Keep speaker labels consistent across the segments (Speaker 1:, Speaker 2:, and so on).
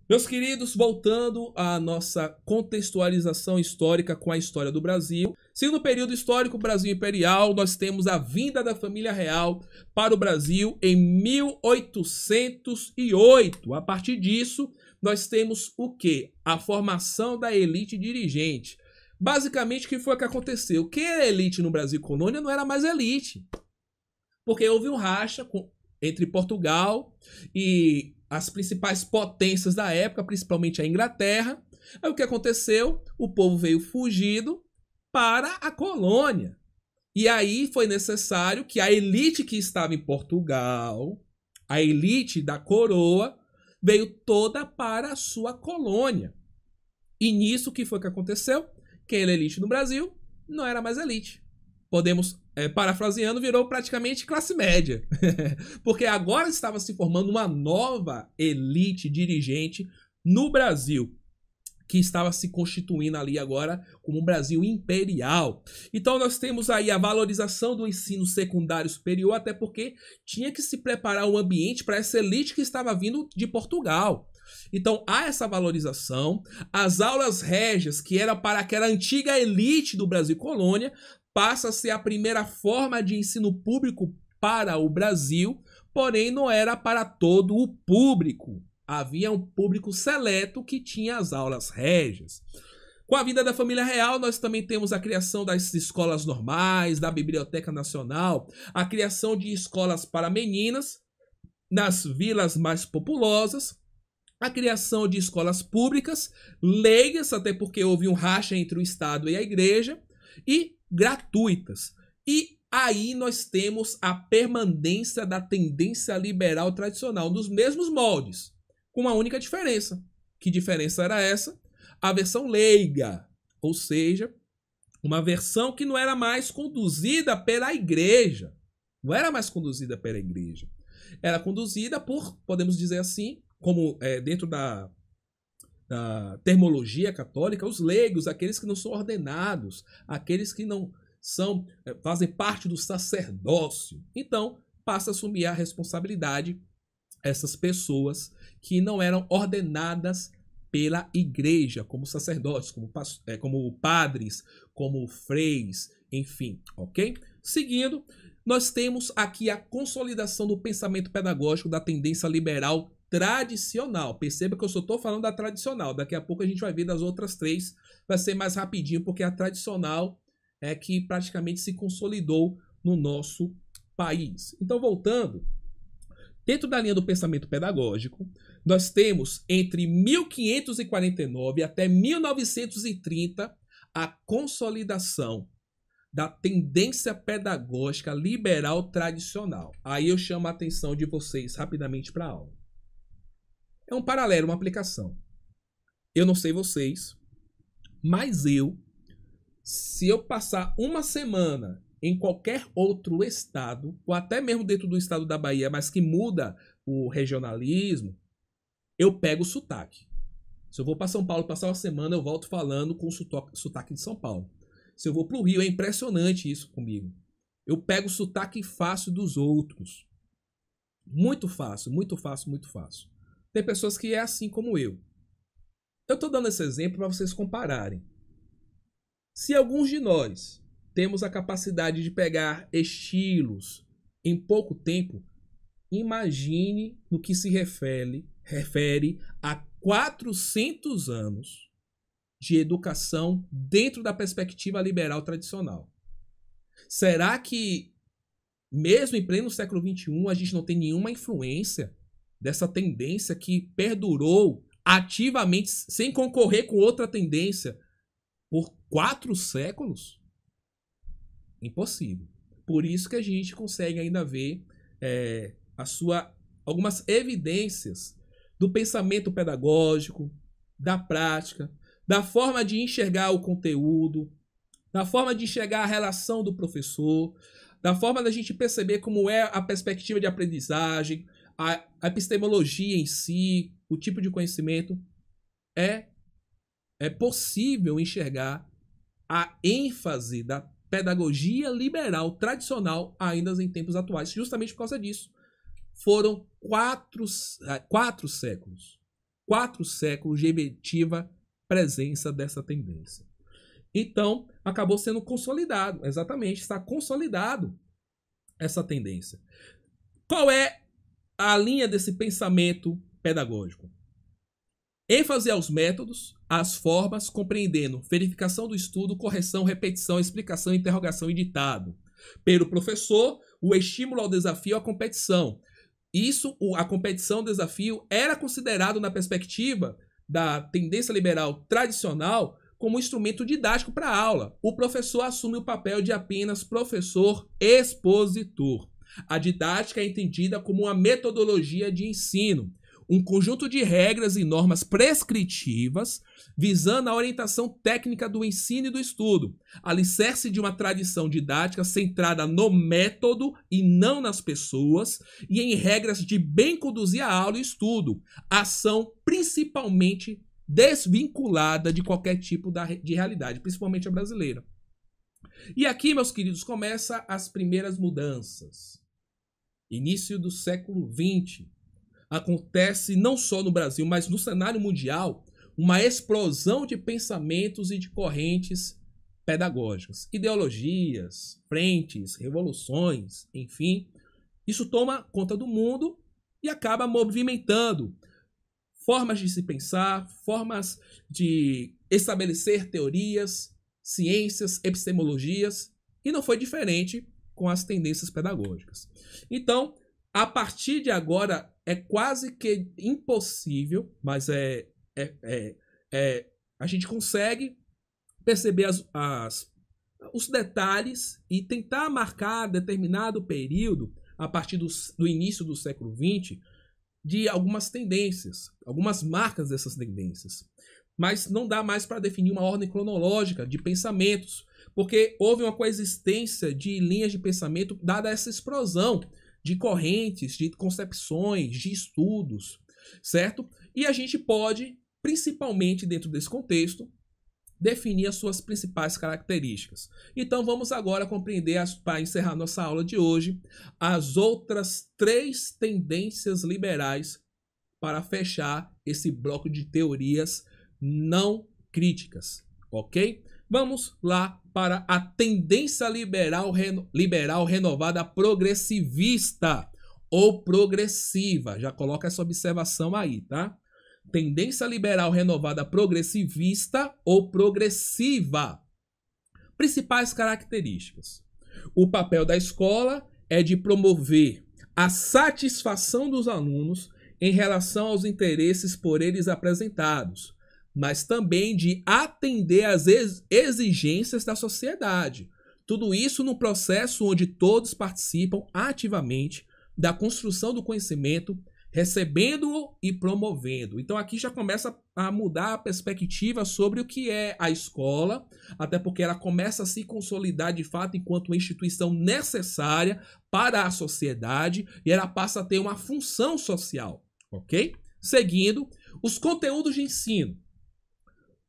Speaker 1: Meus queridos, voltando à nossa contextualização histórica com a história do Brasil. Segundo o período histórico Brasil Imperial, nós temos a vinda da família real para o Brasil em 1808. A partir disso, nós temos o quê? A formação da elite dirigente. Basicamente, o que foi que aconteceu? Quem era elite no Brasil colônia não era mais elite. Porque houve um racha entre Portugal e as principais potências da época, principalmente a Inglaterra. Aí o que aconteceu? O povo veio fugido para a colônia. E aí foi necessário que a elite que estava em Portugal, a elite da coroa, veio toda para a sua colônia. E nisso o que foi que aconteceu? Quem era elite no Brasil não era mais elite. Podemos, parafraseando, virou praticamente classe média. Porque agora estava se formando uma nova elite dirigente no Brasil, que estava se constituindo ali agora como um Brasil imperial. Então nós temos aí a valorização do ensino secundário superior, até porque tinha que se preparar o ambiente para essa elite que estava vindo de Portugal. Então há essa valorização. As aulas régias, que era para aquela antiga elite do Brasil colônia, passa a ser a primeira forma de ensino público para o Brasil, porém não era para todo o público. Havia um público seleto que tinha as aulas régias. Com a vinda da família real, nós também temos a criação das escolas normais, da Biblioteca Nacional, a criação de escolas para meninas nas vilas mais populosas, a criação de escolas públicas, leigas, até porque houve um racha entre o Estado e a Igreja, e gratuitas. E aí nós temos a permanência da tendência liberal tradicional nos mesmos moldes, com uma única diferença. Que diferença era essa? A versão leiga, ou seja, uma versão que não era mais conduzida pela igreja. Não era mais conduzida pela igreja. Era conduzida por, podemos dizer assim, como dentro da termologia católica, os leigos, aqueles que não são ordenados, aqueles que não são fazem parte do sacerdócio. Então, passa a assumir a responsabilidade essas pessoas que não eram ordenadas pela igreja, como sacerdotes, como padres, como freis, enfim, ok? Seguindo, nós temos aqui a consolidação do pensamento pedagógico da tendência liberal tradicional. Perceba que eu só estou falando da tradicional. Daqui a pouco a gente vai ver das outras três. Vai ser mais rapidinho, porque a tradicional é que praticamente se consolidou no nosso país. Então, voltando, dentro da linha do pensamento pedagógico, nós temos entre 1549 até 1930 a consolidação da tendência pedagógica liberal tradicional. Aí eu chamo a atenção de vocês rapidamente para a aula. É um paralelo, uma aplicação. Eu não sei vocês, mas se eu passar uma semana em qualquer outro estado, ou até mesmo dentro do estado da Bahia, mas que muda o regionalismo, eu pego o sotaque. Se eu vou para São Paulo passar uma semana, eu volto falando com o sotaque de São Paulo. Se eu vou para o Rio, é impressionante isso comigo. Eu pego o sotaque fácil dos outros. Muito fácil, muito fácil, muito fácil. Tem pessoas que é assim como eu. Eu estou dando esse exemplo para vocês compararem. Se alguns de nós temos a capacidade de pegar estilos em pouco tempo, imagine no que se refere a 400 anos de educação dentro da perspectiva liberal tradicional. Será que, mesmo em pleno século XXI, a gente não tem nenhuma influência dessa tendência que perdurou ativamente, sem concorrer com outra tendência, por 4 séculos? Impossível. Por isso que a gente consegue ainda ver algumas evidências do pensamento pedagógico, da prática, da forma de enxergar o conteúdo, da forma de enxergar a relação do professor, da forma da gente perceber como é a perspectiva de aprendizagem, a epistemologia em si, o tipo de conhecimento. É possível enxergar a ênfase da pedagogia liberal tradicional ainda em tempos atuais, justamente por causa disso. Foram 4 séculos. 4 séculos de efetiva presença dessa tendência. Então, acabou sendo consolidado, exatamente, está consolidado essa tendência. Qual é a linha desse pensamento pedagógico? ênfase aos métodos, às formas, compreendendo verificação do estudo, correção, repetição, explicação, interrogação e ditado. Pelo professor, o estímulo ao desafio, à competição. Isso, a competição, o desafio, era considerado na perspectiva da tendência liberal tradicional como um instrumento didático para a aula. O professor assume o papel de apenas professor expositor. A didática é entendida como uma metodologia de ensino, um conjunto de regras e normas prescritivas visando a orientação técnica do ensino e do estudo, alicerce de uma tradição didática centrada no método e não nas pessoas e em regras de bem conduzir a aula e estudo, ação principalmente desvinculada de qualquer tipo de realidade, principalmente a brasileira. E aqui, meus queridos, começam as primeiras mudanças. Início do século XX. Acontece não só no Brasil, mas no cenário mundial, uma explosão de pensamentos e de correntes pedagógicas, ideologias, frentes, revoluções, enfim. Isso toma conta do mundo e acaba movimentando formas de se pensar, formas de estabelecer teorias, ciências, epistemologias, e não foi diferente com as tendências pedagógicas. Então, a partir de agora, é quase que impossível, mas a gente consegue perceber os detalhes e tentar marcar determinado período, a partir do início do século XX, de algumas tendências, algumas marcas dessas tendências. Mas não dá mais para definir uma ordem cronológica de pensamentos, porque houve uma coexistência de linhas de pensamento dada essa explosão de correntes, de concepções, de estudos, certo? E a gente pode, principalmente dentro desse contexto, definir as suas principais características. Então vamos agora compreender, para encerrar nossa aula de hoje, as outras 3 tendências liberais para fechar esse bloco de teorias não críticas, ok? Vamos lá para a tendência liberal renovada progressivista ou progressiva. Já coloca essa observação aí, tá? Tendência liberal renovada progressivista ou progressiva. Principais características. O papel da escola é de promover a satisfação dos alunos em relação aos interesses por eles apresentados, mas também de atender às exigências da sociedade. Tudo isso num processo onde todos participam ativamente da construção do conhecimento, recebendo-o e promovendo. Então aqui já começa a mudar a perspectiva sobre o que é a escola, até porque ela começa a se consolidar de fato enquanto uma instituição necessária para a sociedade e ela passa a ter uma função social, ok? Seguindo, os conteúdos de ensino.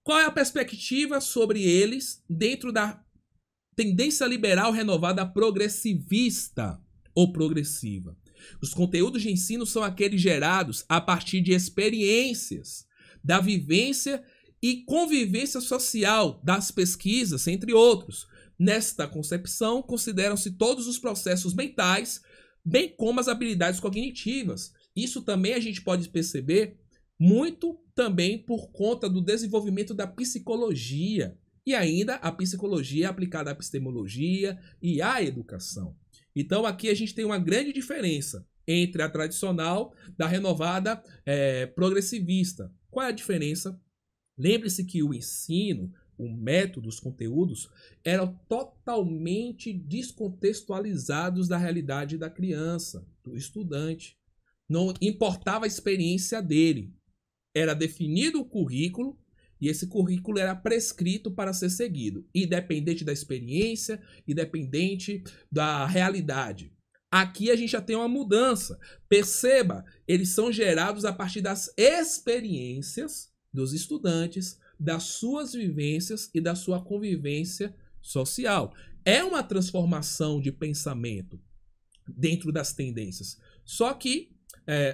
Speaker 1: Qual é a perspectiva sobre eles dentro da tendência liberal renovada progressivista ou progressiva? Os conteúdos de ensino são aqueles gerados a partir de experiências, da vivência e convivência social, das pesquisas, entre outros. Nesta concepção, consideram-se todos os processos mentais, bem como as habilidades cognitivas. Isso também a gente pode perceber muito também por conta do desenvolvimento da psicologia e ainda a psicologia aplicada à epistemologia e à educação. Então aqui a gente tem uma grande diferença entre a tradicional da renovada progressivista. Qual é a diferença? Lembre-se que o ensino, o método, os conteúdos eram totalmente descontextualizados da realidade da criança, do estudante. Não importava a experiência dele. Era definido o currículo e esse currículo era prescrito para ser seguido, independente da experiência, independente da realidade. Aqui a gente já tem uma mudança. Perceba, eles são gerados a partir das experiências dos estudantes, das suas vivências e da sua convivência social. É uma transformação de pensamento dentro das tendências. Só que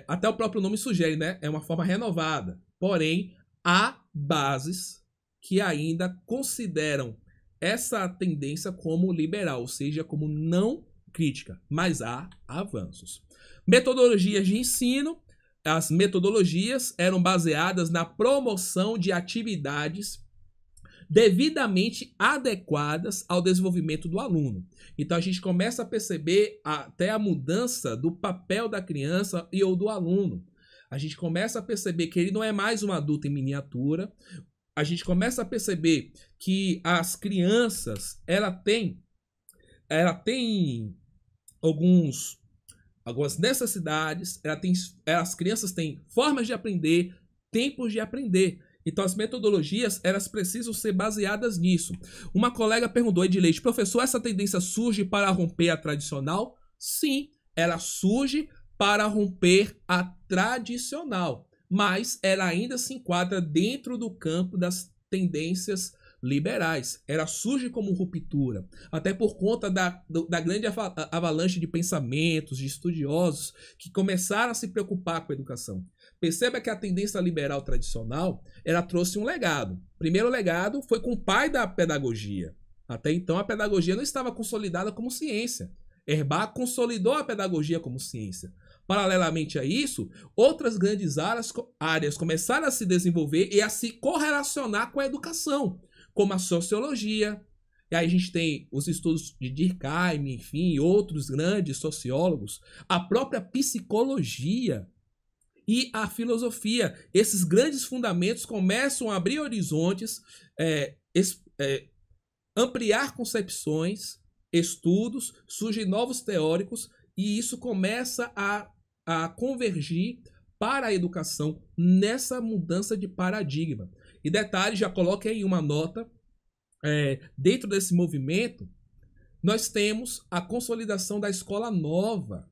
Speaker 1: até o próprio nome sugere, né? É uma forma renovada. Porém, há bases que ainda consideram essa tendência como liberal, ou seja, como não crítica, mas há avanços. Metodologias de ensino. As metodologias eram baseadas na promoção de atividades devidamente adequadas ao desenvolvimento do aluno. Então a gente começa a perceber até a mudança do papel da criança e ou do aluno. A gente começa a perceber que ele não é mais um adulto em miniatura. A gente começa a perceber que as crianças, ela tem algumas necessidades, as crianças têm formas de aprender, tempos de aprender. Então as metodologias, elas precisam ser baseadas nisso. Uma colega perguntou, Edileide, professor, essa tendência surge para romper a tradicional? Sim, ela surge para romper a tradicional, mas ela ainda se enquadra dentro do campo das tendências liberais. Ela surge como ruptura, até por conta da grande avalanche de pensamentos, de estudiosos que começaram a se preocupar com a educação. Perceba que a tendência liberal tradicional, ela trouxe um legado. O primeiro legado foi com o pai da pedagogia. Até então a pedagogia não estava consolidada como ciência. Herbach consolidou a pedagogia como ciência. Paralelamente a isso, outras grandes áreas começaram a se desenvolver e a se correlacionar com a educação, como a sociologia. E aí a gente tem os estudos de Durkheim, enfim, outros grandes sociólogos, a própria psicologia e a filosofia. Esses grandes fundamentos começam a abrir horizontes, ampliar concepções, estudos, surgem novos teóricos e isso começa a convergir para a educação nessa mudança de paradigma. E detalhe, já coloque aí uma nota, dentro desse movimento, nós temos a consolidação da escola nova,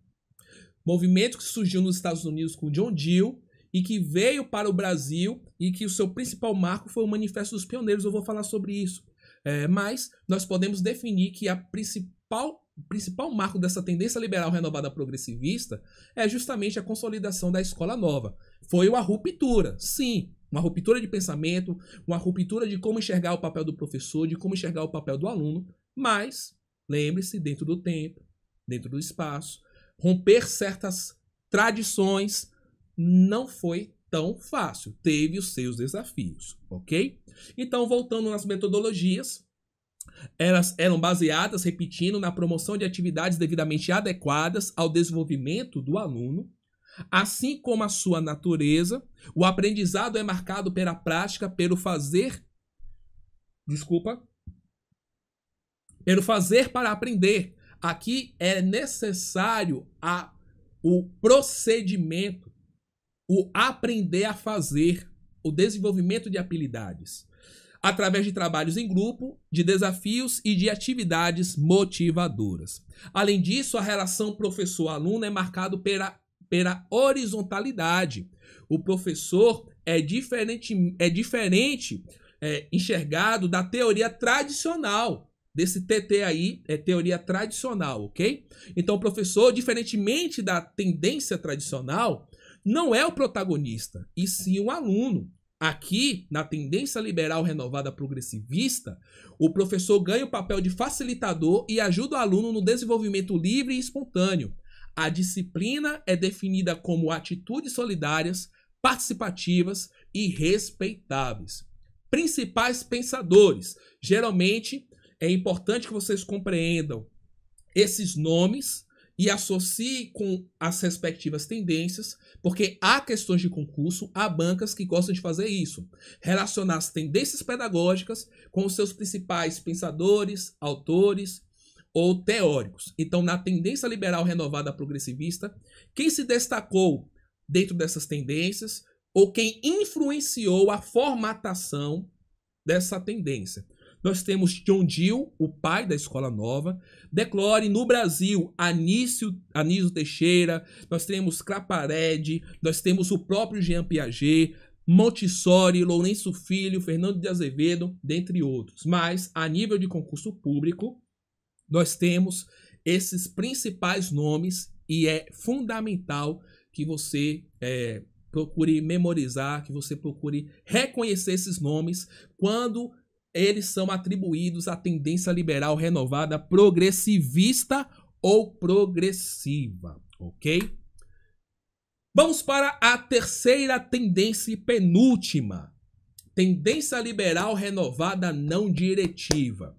Speaker 1: movimento que surgiu nos Estados Unidos com John Dewey e que veio para o Brasil e que o seu principal marco foi o Manifesto dos Pioneiros. Eu vou falar sobre isso. Mas nós podemos definir que o principal marco dessa tendência liberal renovada progressivista é justamente a consolidação da escola nova. Foi uma ruptura, sim, uma ruptura de pensamento, uma ruptura de como enxergar o papel do professor, de como enxergar o papel do aluno, mas, lembre-se, dentro do tempo, dentro do espaço, romper certas tradições não foi tão fácil, teve os seus desafios, ok? Então, voltando nas metodologias, elas eram baseadas, repetindo, na promoção de atividades devidamente adequadas ao desenvolvimento do aluno. Assim como a sua natureza, o aprendizado é marcado pela prática, pelo fazer para aprender. Aqui é necessário o procedimento, o aprender a fazer, o desenvolvimento de habilidades, através de trabalhos em grupo, de desafios e de atividades motivadoras. Além disso, a relação professor-aluno é marcado pela horizontalidade. O professor é diferente enxergado da teoria tradicional. Desse TT aí, é teoria tradicional, ok? Então, o professor, diferentemente da tendência tradicional, não é o protagonista, e sim o aluno. Aqui, na tendência liberal renovada progressivista, o professor ganha o papel de facilitador e ajuda o aluno no desenvolvimento livre e espontâneo. A disciplina é definida como atitudes solidárias, participativas e respeitáveis. Principais pensadores. Geralmente, é importante que vocês compreendam esses nomes e associem com as respectivas tendências, porque há questões de concurso, há bancas que gostam de fazer isso. Relacionar as tendências pedagógicas com os seus principais pensadores, autores ou teóricos. Então, na tendência liberal renovada progressivista, quem se destacou dentro dessas tendências ou quem influenciou a formatação dessa tendência? Nós temos John Dewey, o pai da escola nova. Declore no Brasil Anísio Teixeira, nós temos Claparede, nós temos o próprio Jean Piaget, Montessori, Lourenço Filho, Fernando de Azevedo, dentre outros. Mas, a nível de concurso público, nós temos esses principais nomes e é fundamental que você procure memorizar, que você procure reconhecer esses nomes quando eles são atribuídos à tendência liberal renovada progressivista ou progressiva, ok? Vamos para a terceira tendência e penúltima. Tendência liberal renovada não diretiva.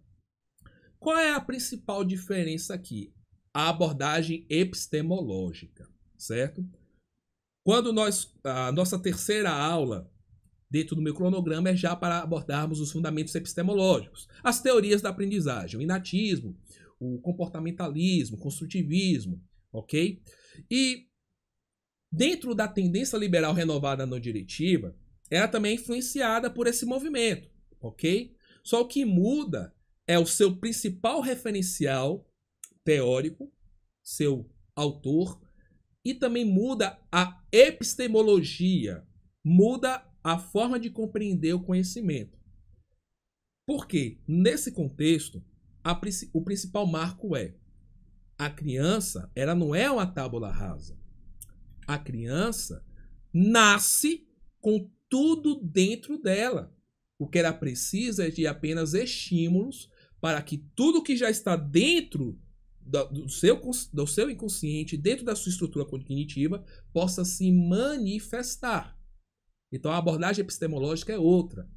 Speaker 1: Qual é a principal diferença aqui? A abordagem epistemológica, certo? Quando a nossa terceira aula dentro do meu cronograma é já para abordarmos os fundamentos epistemológicos, as teorias da aprendizagem, o inatismo, o comportamentalismo, o construtivismo, ok? E dentro da tendência liberal renovada não diretiva, ela também é influenciada por esse movimento, ok? Só o que muda é o seu principal referencial teórico, seu autor, e também muda a epistemologia, muda a forma de compreender o conhecimento. Por quê? Nesse contexto, o principal marco é a criança, ela não é uma tábula rasa. A criança nasce com tudo dentro dela. O que ela precisa é de apenas estímulos para que tudo que já está dentro do seu inconsciente, dentro da sua estrutura cognitiva, possa se manifestar. Então a abordagem epistemológica é outra.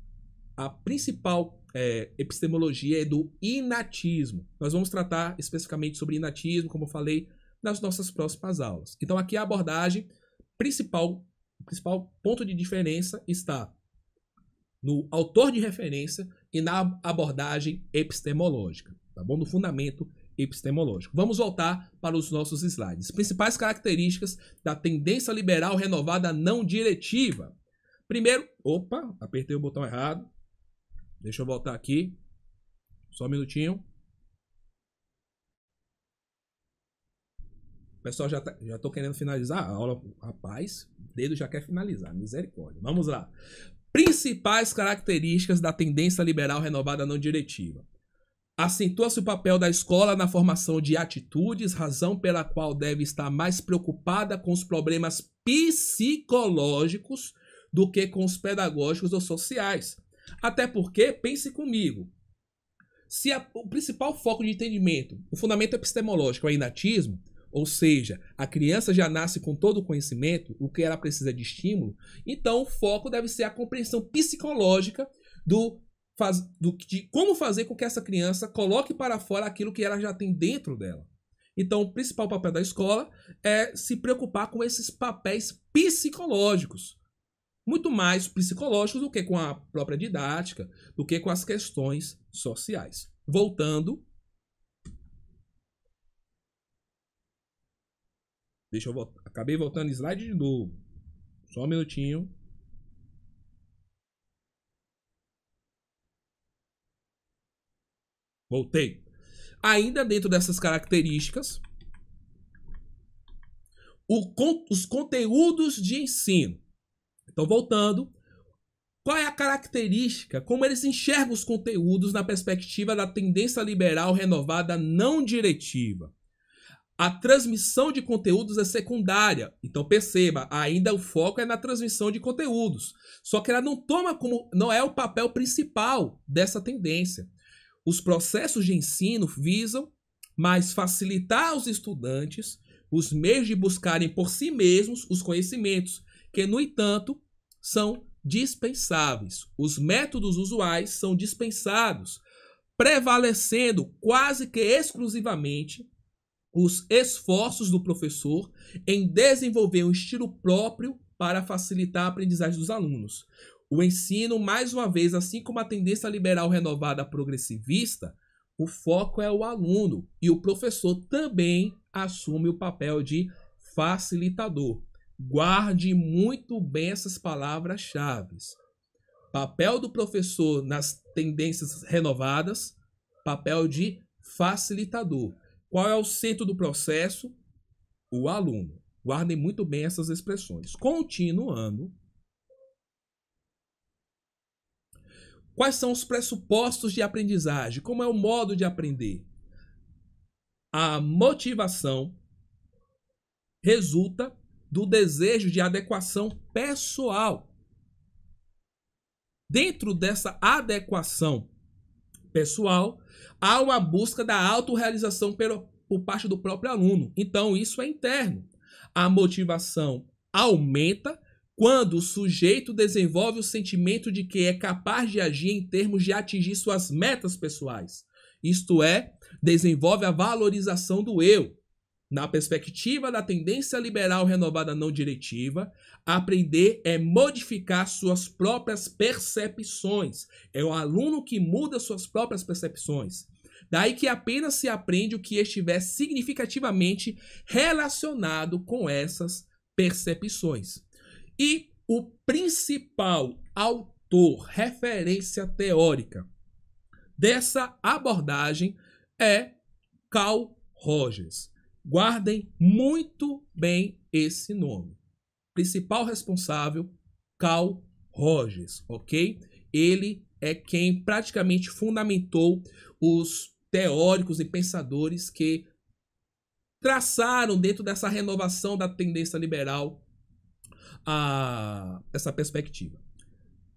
Speaker 1: A principal epistemologia é do inatismo. Nós vamos tratar especificamente sobre inatismo, como eu falei, nas nossas próximas aulas. Então aqui a abordagem principal, o principal ponto de diferença está no autor de referência e na abordagem epistemológica, tá bom? No fundamento epistemológico. Vamos voltar para os nossos slides. Principais características da tendência liberal renovada não diretiva. Primeiro, apertei o botão errado. Deixa eu voltar aqui. Só um minutinho. Pessoal, já tô querendo finalizar a aula. Rapaz, o dedo já quer finalizar. Misericórdia. Vamos lá. Principais características da tendência liberal renovada não diretiva. Acentua-se o papel da escola na formação de atitudes, razão pela qual deve estar mais preocupada com os problemas psicológicos do que com os pedagógicos ou sociais. Até porque, pense comigo, se o principal foco de entendimento, o fundamento epistemológico é o inatismo, ou seja, a criança já nasce com todo o conhecimento, o que ela precisa de estímulo, então o foco deve ser a compreensão psicológica de como fazer com que essa criança coloque para fora aquilo que ela já tem dentro dela. Então, o principal papel da escola é se preocupar com esses papéis psicológicos. Muito mais psicológicos do que com a própria didática, do que com as questões sociais. Voltando. Acabei voltando slide de novo. Só um minutinho. Voltei. Ainda dentro dessas características, os conteúdos de ensino. Então, voltando, qual é a característica, como eles enxergam os conteúdos na perspectiva da tendência liberal renovada não diretiva? A transmissão de conteúdos é secundária. Então, perceba, ainda o foco é na transmissão de conteúdos. Só que ela não é o papel principal dessa tendência. Os processos de ensino visam mais facilitar aos estudantes os meios de buscarem por si mesmos os conhecimentos, que, no entanto, são dispensáveis. Os métodos usuais são dispensados, prevalecendo quase que exclusivamente os esforços do professor em desenvolver um estilo próprio para facilitar a aprendizagem dos alunos. O ensino, mais uma vez, assim como a tendência liberal renovada progressivista, o foco é o aluno e o professor também assume o papel de facilitador. Guarde muito bem essas palavras-chave. Papel do professor nas tendências renovadas, papel de facilitador. Qual é o centro do processo? O aluno. Guardem muito bem essas expressões. Continuando. Quais são os pressupostos de aprendizagem? Como é o modo de aprender? A motivação resulta do desejo de adequação pessoal. Dentro dessa adequação pessoal, há uma busca da autorrealização por parte do próprio aluno. Então, isso é interno. A motivação aumenta quando o sujeito desenvolve o sentimento de que é capaz de agir em termos de atingir suas metas pessoais. Isto é, desenvolve a valorização do eu. Na perspectiva da tendência liberal renovada não diretiva, aprender é modificar suas próprias percepções. É o aluno que muda suas próprias percepções. Daí que apenas se aprende o que estiver significativamente relacionado com essas percepções. E o principal autor, referência teórica dessa abordagem é Carl Rogers. Guardem muito bem esse nome. Principal responsável, Carl Rogers, ok? Ele é quem praticamente fundamentou os teóricos e pensadores que traçaram dentro dessa renovação da tendência liberal essa perspectiva.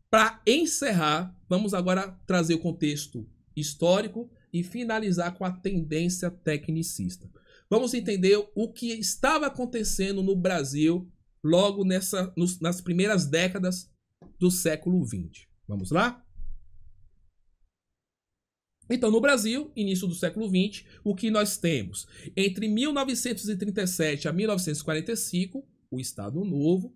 Speaker 1: Para encerrar, vamos agora trazer o contexto histórico e finalizar com a tendência tecnicista. Vamos entender o que estava acontecendo no Brasil logo nas primeiras décadas do século XX. Vamos lá? Então, no Brasil, início do século XX, o que nós temos? Entre 1937 a 1945, o Estado Novo,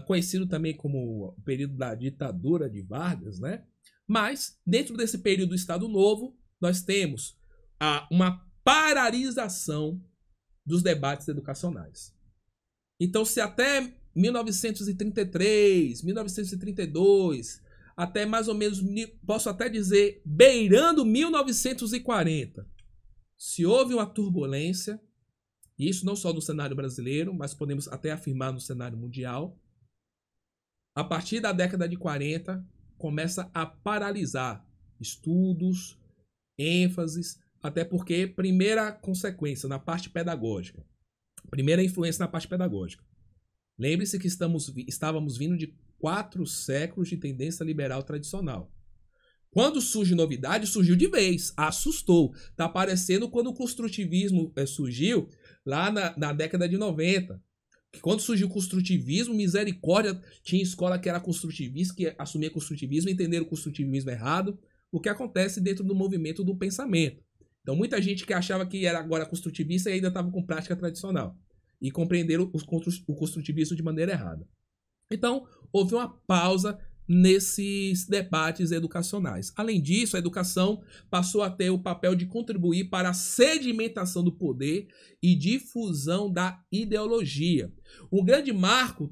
Speaker 1: conhecido também como o período da ditadura de Vargas, né? Mas, dentro desse período do Estado Novo, nós temos uma paralisação dos debates educacionais. Então, se até 1933, 1932, até mais ou menos, posso até dizer, beirando 1940, se houve uma turbulência, e isso não só no cenário brasileiro, mas podemos até afirmar no cenário mundial, a partir da década de 40, começa a paralisar estudos, ênfases, até porque, primeira consequência na parte pedagógica, primeira influência na parte pedagógica. Lembre-se que estávamos vindo de 4 séculos de tendência liberal tradicional. Quando surge novidade, surgiu de vez, assustou. Está parecendo quando o construtivismo surgiu lá na década de 90. Quando surgiu o construtivismo, misericórdia, tinha escola que era construtivista, que assumia construtivismo, entenderam o construtivismo errado, o que acontece dentro do movimento do pensamento. Então, muita gente que achava que era agora construtivista e ainda estava com prática tradicional. E compreenderam o construtivismo de maneira errada. Então, houve uma pausa nesses debates educacionais. Além disso, a educação passou a ter o papel de contribuir para a sedimentação do poder e difusão da ideologia. Um grande marco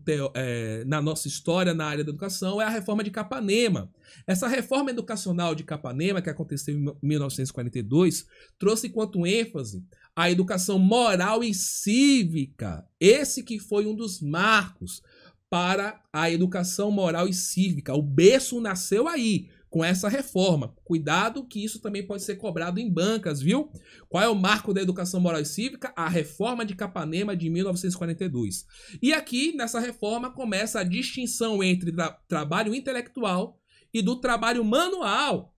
Speaker 1: na nossa história na área da educação é a reforma de Capanema. Essa reforma educacional de Capanema, que aconteceu em 1942, trouxe quanto ênfase a educação moral e cívica. Esse que foi um dos marcos para a educação moral e cívica. O berço nasceu aí, com essa reforma. Cuidado que isso também pode ser cobrado em bancas, viu? Qual é o marco da educação moral e cívica? A reforma de Capanema de 1942. E aqui, nessa reforma, começa a distinção entre trabalho intelectual e do trabalho manual.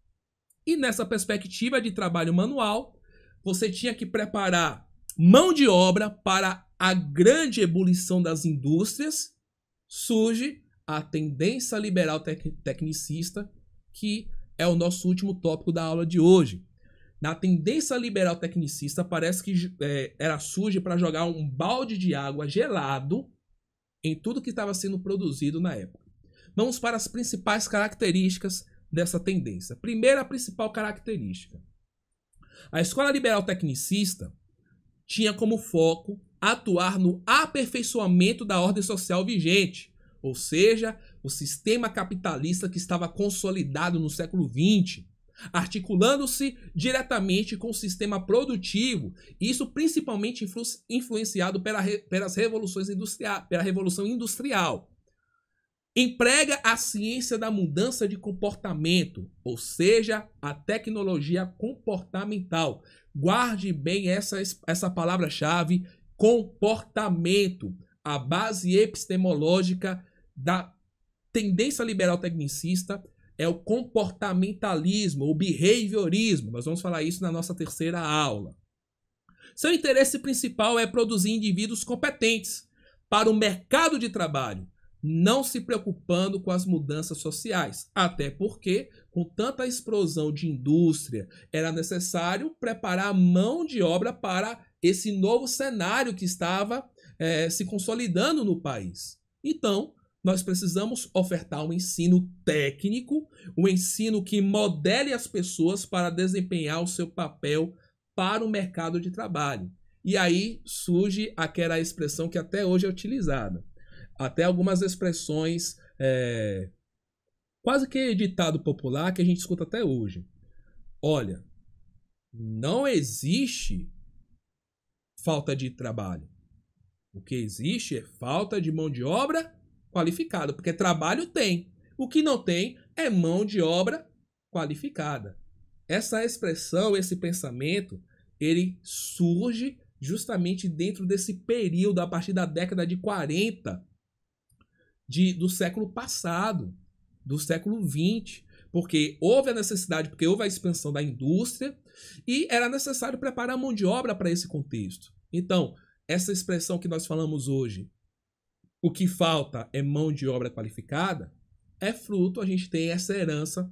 Speaker 1: E nessa perspectiva de trabalho manual, você tinha que preparar mão de obra para a grande ebulição das indústrias. Surge a tendência liberal tecnicista, que é o nosso último tópico da aula de hoje. Na tendência liberal tecnicista, parece que surge para jogar um balde de água gelado em tudo que estava sendo produzido na época. Vamos para as principais características dessa tendência. Primeira principal característica. A escola liberal tecnicista tinha como foco atuar no aperfeiçoamento da ordem social vigente, ou seja, o sistema capitalista que estava consolidado no século XX, articulando-se diretamente com o sistema produtivo, isso principalmente influenciado pelas revoluções pela Revolução Industrial. Emprega a ciência da mudança de comportamento, ou seja, a tecnologia comportamental. Guarde bem essa palavra-chave, comportamento. a base epistemológica da tendência liberal tecnicista é o comportamentalismo, o behaviorismo. Nós vamos falar isso na nossa terceira aula. Seu interesse principal é produzir indivíduos competentes para o mercado de trabalho, não se preocupando com as mudanças sociais, até porque, com tanta explosão de indústria, era necessário preparar a mão de obra para esse novo cenário que estava se consolidando no país. Então, nós precisamos ofertar um ensino técnico, um ensino que modele as pessoas para desempenhar o seu papel para o mercado de trabalho. E aí surge aquela expressão que até hoje é utilizada. Até algumas expressões quase que ditado popular que a gente escuta até hoje. Olha, não existe falta de trabalho. O que existe é falta de mão de obra qualificada, porque trabalho tem. O que não tem é mão de obra qualificada. Essa expressão, esse pensamento, ele surge justamente dentro desse período, a partir da década de 40 do século passado, do século 20, porque houve a necessidade, porque houve a expansão da indústria e era necessário preparar a mão de obra para esse contexto. Então, essa expressão que nós falamos hoje, o que falta é mão de obra qualificada, é fruto, a gente tem essa herança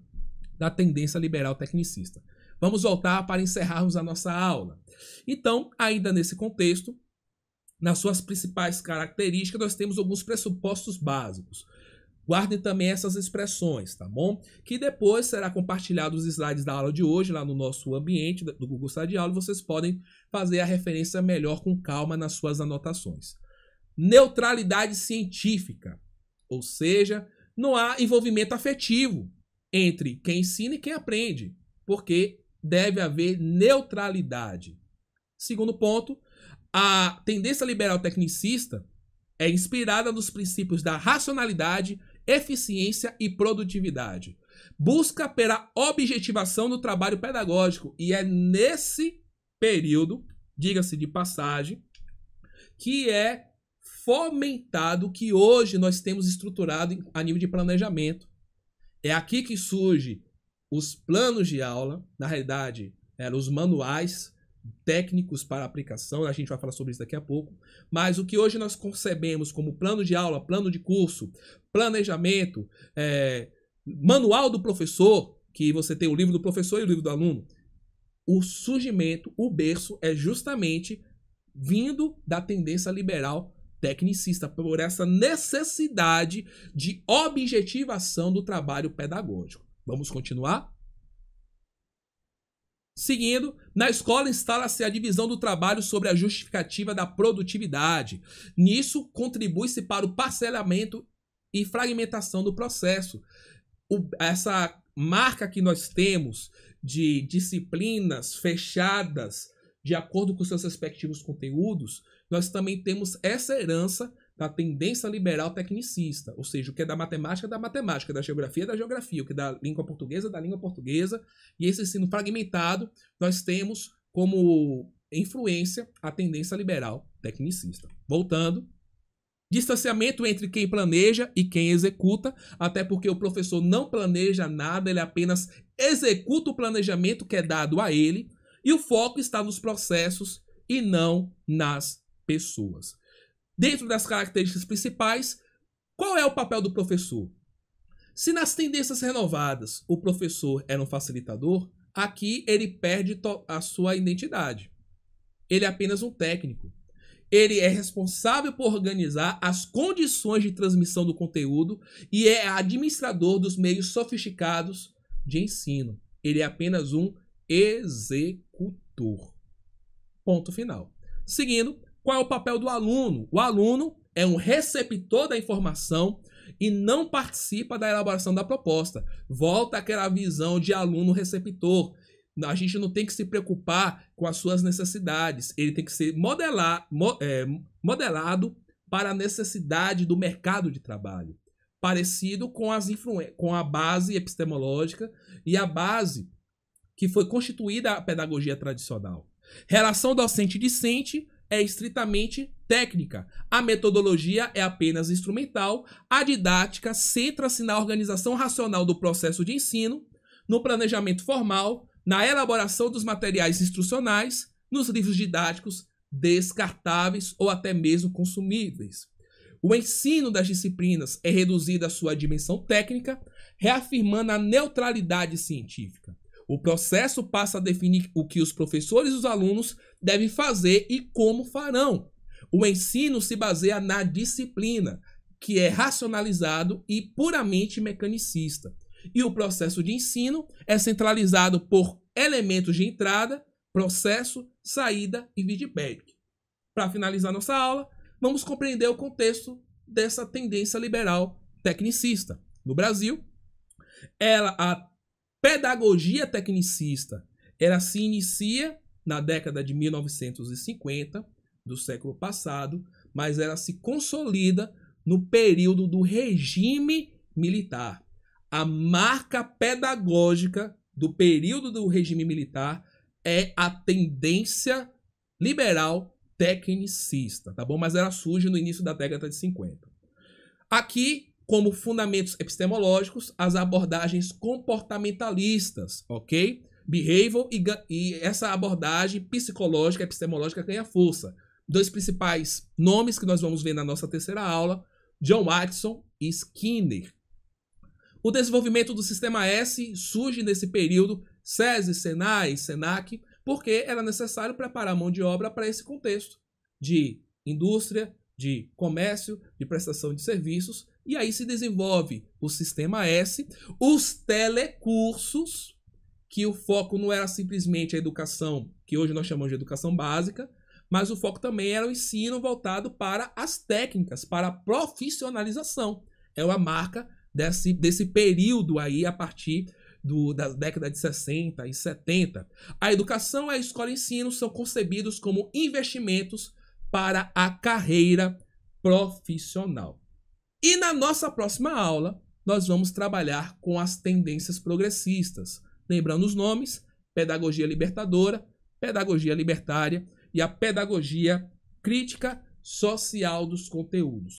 Speaker 1: da tendência liberal tecnicista. Vamos voltar para encerrarmos a nossa aula. Então, ainda nesse contexto, nas suas principais características, nós temos alguns pressupostos básicos. Guardem também essas expressões, tá bom? Que depois será compartilhado os slides da aula de hoje, lá no nosso ambiente do Google Sala de Aula, e vocês podem fazer a referência melhor com calma nas suas anotações. Neutralidade científica, ou seja, não há envolvimento afetivo entre quem ensina e quem aprende, porque deve haver neutralidade. Segundo ponto, a tendência liberal tecnicista é inspirada nos princípios da racionalidade, eficiência e produtividade. Busca pela objetivação do trabalho pedagógico e é nesse período, diga-se de passagem, que é fomentado que hoje nós temos estruturado a nível de planejamento. É aqui que surge os planos de aula, na realidade, eram os manuais técnicos para aplicação, a gente vai falar sobre isso daqui a pouco, mas o que hoje nós concebemos como plano de aula, plano de curso, planejamento, manual do professor, que você tem o livro do professor e o livro do aluno, o surgimento, o berço é justamente vindo da tendência liberal tecnicista, por essa necessidade de objetivação do trabalho pedagógico. Vamos continuar? Seguindo, na escola instala-se a divisão do trabalho sobre a justificativa da produtividade. Nisso, contribui-se para o parcelamento e fragmentação do processo. Essa marca que nós temos de disciplinas fechadas de acordo com seus respectivos conteúdos, nós também temos essa herança da tendência liberal tecnicista, ou seja, o que é da matemática, da geografia, o que é da língua portuguesa, e esse ensino fragmentado, nós temos como influência a tendência liberal tecnicista. Voltando, distanciamento entre quem planeja e quem executa, até porque o professor não planeja nada, ele apenas executa o planejamento que é dado a ele, e o foco está nos processos e não nas pessoas. Dentro das características principais, qual é o papel do professor? Se nas tendências renovadas o professor era um facilitador, aqui ele perde a sua identidade. Ele é apenas um técnico. Ele é responsável por organizar as condições de transmissão do conteúdo e é administrador dos meios sofisticados de ensino. Ele é apenas um executor. Ponto final. Seguindo, qual é o papel do aluno? O aluno é um receptor da informação e não participa da elaboração da proposta. Volta àquela visão de aluno receptor. A gente não tem que se preocupar com as suas necessidades. Ele tem que ser modelado para a necessidade do mercado de trabalho. Parecido com a base epistemológica e a base que foi constituída a pedagogia tradicional. Relação docente-discente é estritamente técnica. A metodologia é apenas instrumental. A didática centra-se na organização racional do processo de ensino, no planejamento formal, na elaboração dos materiais instrucionais, nos livros didáticos descartáveis ou até mesmo consumíveis. O ensino das disciplinas é reduzido à sua dimensão técnica, reafirmando a neutralidade científica. O processo passa a definir o que os professores e os alunos devem fazer e como farão. O ensino se baseia na disciplina, que é racionalizado e puramente mecanicista. E o processo de ensino é centralizado por elementos de entrada, processo, saída e feedback. Para finalizar nossa aula, vamos compreender o contexto dessa tendência liberal tecnicista. No Brasil, a pedagogia tecnicista se inicia na década de 1950 do século passado, mas ela se consolida no período do regime militar. A marca pedagógica do período do regime militar é a tendência liberal tecnicista, tá bom? Mas ela surge no início da década de 50. Aqui, como fundamentos epistemológicos, as abordagens comportamentalistas, ok? Behavioral e essa abordagem psicológica, epistemológica ganha força. Dois principais nomes que nós vamos ver na nossa terceira aula, John Watson e Skinner. O desenvolvimento do sistema S surge nesse período, SESI, SENAI, SENAC, porque era necessário preparar a mão de obra para esse contexto de indústria, de comércio, de prestação de serviços, e aí se desenvolve o sistema S, os telecursos, que o foco não era simplesmente a educação, que hoje nós chamamos de educação básica, mas o foco também era o ensino voltado para as técnicas, para a profissionalização. É uma marca desse período aí, a partir da década de 60 e 70. A educação e a escola e ensino são concebidos como investimentos para a carreira profissional. E na nossa próxima aula, nós vamos trabalhar com as tendências progressistas. Lembrando os nomes: pedagogia libertadora, pedagogia libertária e a pedagogia crítica social dos conteúdos.